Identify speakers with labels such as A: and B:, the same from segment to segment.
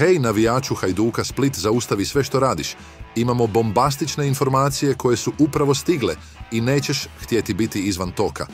A: Hej, navijaču Hajduka Split, zaustavi sve što radiš. Imamo bombastične informacije koje su upravo stigle i nećeš htjeti biti izvan toka.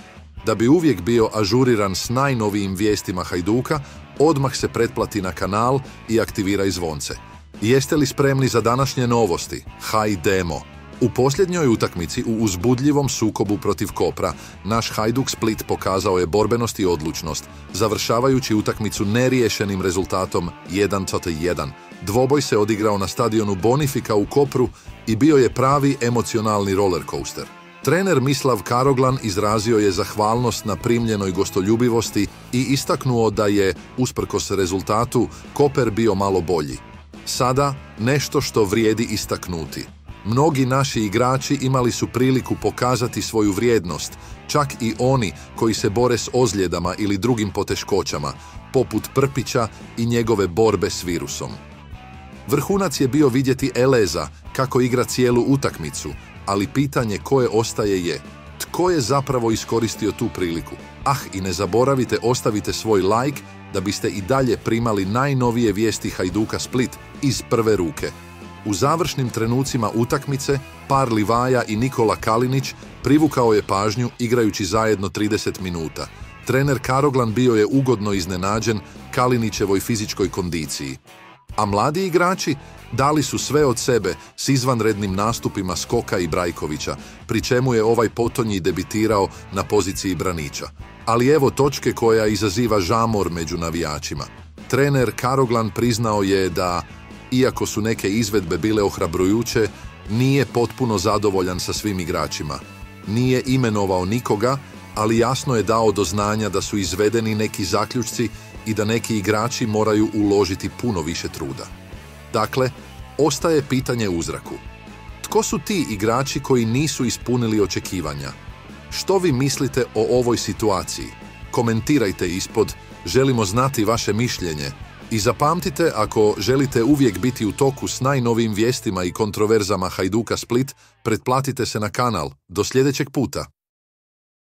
A: Da bi uvijek bio ažuriran s najnovijim vijestima Hajduka, odmah se pretplati na kanal i aktiviraj zvonce. Jeste li spremni za današnje novosti? Hajdemo! U posljednjoj utakmici u uzbudljivom sukobu protiv Kopra, naš Hajduk Split pokazao je borbenost i odlučnost, završavajući utakmicu neriješenim rezultatom 1:1. Dvoboj se odigrao na stadionu Bonifika u Kopru i bio je pravi emocionalni roller coaster. Trener Mislav Karoglan izrazio je zahvalnost na primljenoj gostoljubivosti i istaknuo da je, usprkos rezultatu, Koper bio malo bolji. Sada nešto što vrijedi istaknuti. Mnogi naši igrači imali su priliku pokazati svoju vrijednost, čak i oni koji se bore s ozljedama ili drugim poteškoćama, poput Prpića i njegove borbe s virusom. Vrhunac je bio vidjeti Eleza kako igra cijelu utakmicu, ali pitanje koje ostaje je, tko je zapravo iskoristio tu priliku? I ne zaboravite ostavite svoj like da biste i dalje primali najnovije vijesti Hajduka Split iz prve ruke. U završnim trenucima utakmice, par Livaja i Nikola Kalinić privukao je pažnju igrajući zajedno 30 minuta. Trener Karoglan bio je ugodno iznenađen Kalinićevoj fizičkoj kondiciji. A mladi igrači dali su sve od sebe s izvanrednim nastupima Skoka i Brajkovića, pri čemu je ovaj potonji debitirao na poziciji braniča. Ali evo točke koja izaziva žamor među navijačima. Trener Karoglan priznao je da, iako su neke izvedbe bile ohrabrujuće, nije potpuno zadovoljan sa svim igračima. Nije imenovao nikoga, ali jasno je dao do znanja da su izvedeni neki zaključci i da neki igrači moraju uložiti puno više truda. Dakle, ostaje pitanje u zraku. Tko su ti igrači koji nisu ispunili očekivanja? Što vi mislite o ovoj situaciji? Komentirajte ispod, želimo znati vaše mišljenje. I zapamtite, ako želite uvijek biti u toku s najnovijim vijestima i kontroverzama Hajduka Split, pretplatite se na kanal. Do sljedećeg puta!